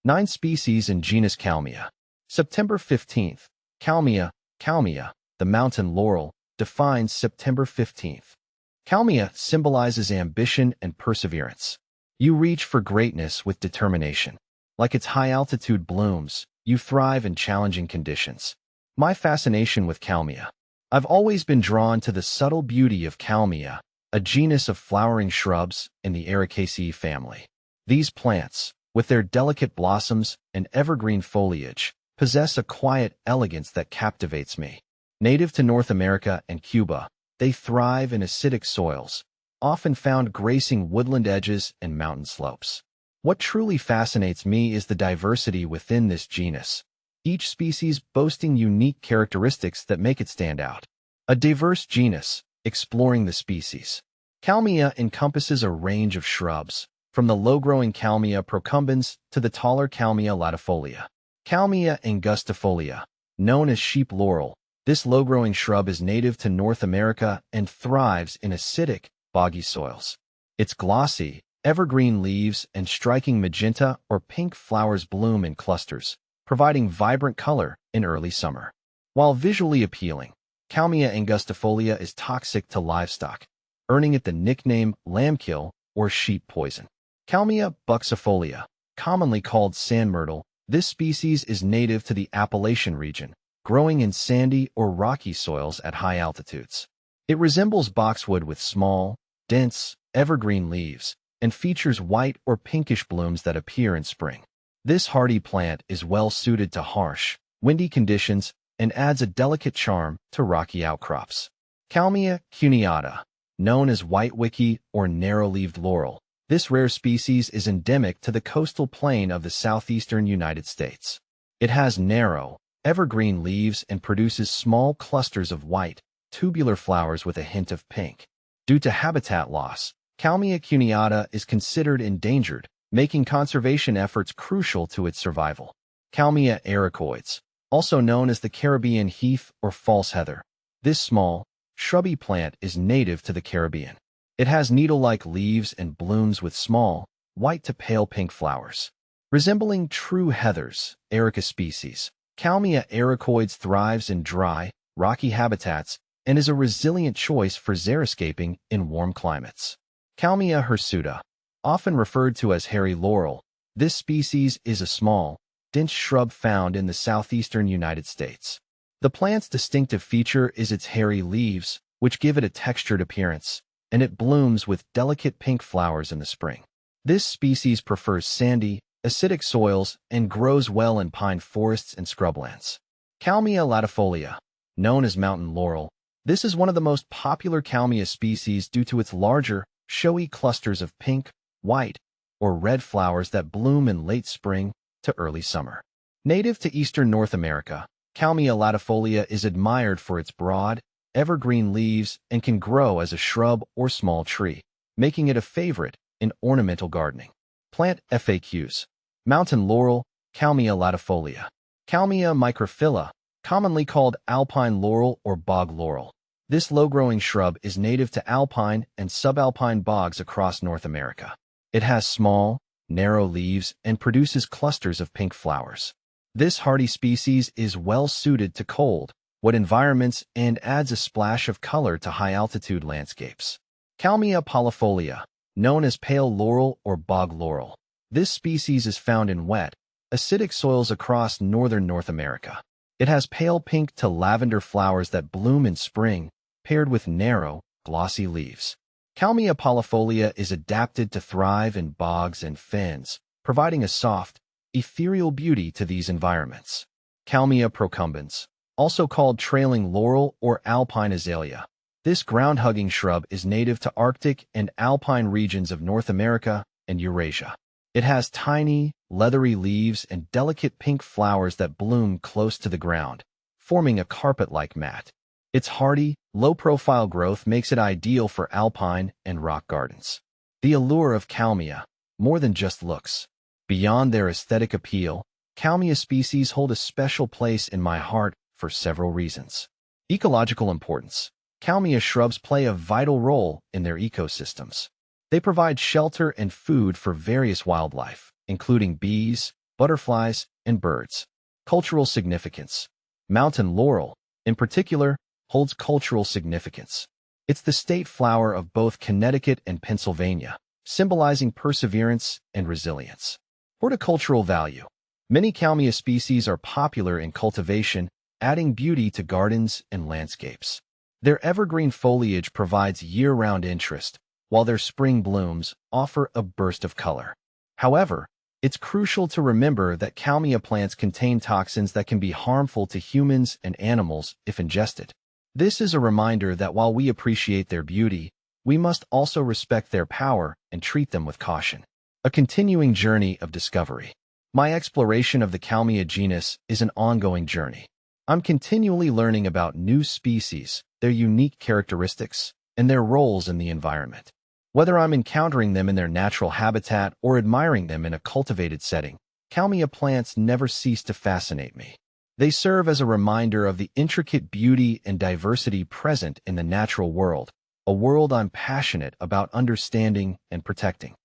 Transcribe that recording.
9 species in genus Kalmia. September 15th. Kalmia, Kalmia, the mountain laurel, defines September 15th. Kalmia symbolizes ambition and perseverance. You reach for greatness with determination. Like its high-altitude blooms, you thrive in challenging conditions. My fascination with Kalmia. I've always been drawn to the subtle beauty of Kalmia, a genus of flowering shrubs in the Ericaceae family. These plants, with their delicate blossoms and evergreen foliage, possess a quiet elegance that captivates me. Native to North America and Cuba, they thrive in acidic soils, often found gracing woodland edges and mountain slopes. What truly fascinates me is the diversity within this genus, each species boasting unique characteristics that make it stand out. A diverse genus, exploring the species. Kalmia encompasses a range of shrubs, from the low-growing Kalmia procumbens to the taller Kalmia latifolia. Kalmia angustifolia, known as sheep laurel, this low-growing shrub is native to North America and thrives in acidic, boggy soils. Its glossy, evergreen leaves and striking magenta or pink flowers bloom in clusters, providing vibrant color in early summer. While visually appealing, Kalmia angustifolia is toxic to livestock, earning it the nickname lambkill or sheep poison. Kalmia buxifolia, commonly called sand myrtle, this species is native to the Appalachian region, growing in sandy or rocky soils at high altitudes. It resembles boxwood with small, dense, evergreen leaves, and features white or pinkish blooms that appear in spring. This hardy plant is well suited to harsh, windy conditions and adds a delicate charm to rocky outcrops. Kalmia cuneata, known as white wiki or narrow-leaved laurel, this rare species is endemic to the coastal plain of the southeastern United States. It has narrow, evergreen leaves and produces small clusters of white, tubular flowers with a hint of pink. Due to habitat loss, Kalmia cuneata is considered endangered, making conservation efforts crucial to its survival. Kalmia ericoides, also known as the Caribbean heath or false heather. This small, shrubby plant is native to the Caribbean. It has needle-like leaves and blooms with small, white to pale pink flowers. Resembling true heathers, erica species, Kalmia ericoides thrives in dry, rocky habitats and is a resilient choice for xeriscaping in warm climates. Kalmia hirsuta, often referred to as hairy laurel, this species is a small, dense shrub found in the southeastern United States. The plant's distinctive feature is its hairy leaves, which give it a textured appearance, and it blooms with delicate pink flowers in the spring. This species prefers sandy, acidic soils and grows well in pine forests and scrublands. Kalmia latifolia, known as mountain laurel, this is one of the most popular Kalmia species due to its larger, showy clusters of pink, white, or red flowers that bloom in late spring to early summer. Native to eastern North America, Kalmia latifolia is admired for its broad, evergreen leaves and can grow as a shrub or small tree, making it a favorite in ornamental gardening. Plant FAQs. Mountain laurel, Kalmia latifolia. Kalmia microphylla, commonly called alpine laurel or bog laurel. This low-growing shrub is native to alpine and subalpine bogs across North America. It has small, narrow leaves and produces clusters of pink flowers. This hardy species is well suited to cold, wet environments and adds a splash of color to high-altitude landscapes. Kalmia paulifolia, known as pale laurel or bog laurel. This species is found in wet, acidic soils across northern North America. It has pale pink to lavender flowers that bloom in spring, paired with narrow, glossy leaves. Kalmia paulifolia is adapted to thrive in bogs and fens, providing a soft, ethereal beauty to these environments. Kalmia procumbens, also called trailing laurel or alpine azalea. This ground-hugging shrub is native to Arctic and alpine regions of North America and Eurasia. It has tiny, leathery leaves and delicate pink flowers that bloom close to the ground, forming a carpet-like mat. Its hardy, low-profile growth makes it ideal for alpine and rock gardens. The allure of Kalmia, more than just looks. Beyond their aesthetic appeal, Kalmia species hold a special place in my heart for several reasons. Ecological importance. Kalmia shrubs play a vital role in their ecosystems. They provide shelter and food for various wildlife, including bees, butterflies, and birds. Cultural significance. Mountain laurel, in particular, holds cultural significance. It's the state flower of both Connecticut and Pennsylvania, symbolizing perseverance and resilience. Horticultural value. Many Kalmia species are popular in cultivation, adding beauty to gardens and landscapes. Their evergreen foliage provides year-round interest, while their spring blooms offer a burst of color. However, it's crucial to remember that Kalmia plants contain toxins that can be harmful to humans and animals if ingested. This is a reminder that while we appreciate their beauty, we must also respect their power and treat them with caution. A continuing journey of discovery. My exploration of the Kalmia genus is an ongoing journey. I'm continually learning about new species, their unique characteristics, and their roles in the environment. Whether I'm encountering them in their natural habitat or admiring them in a cultivated setting, Kalmia plants never cease to fascinate me. They serve as a reminder of the intricate beauty and diversity present in the natural world, a world I'm passionate about understanding and protecting.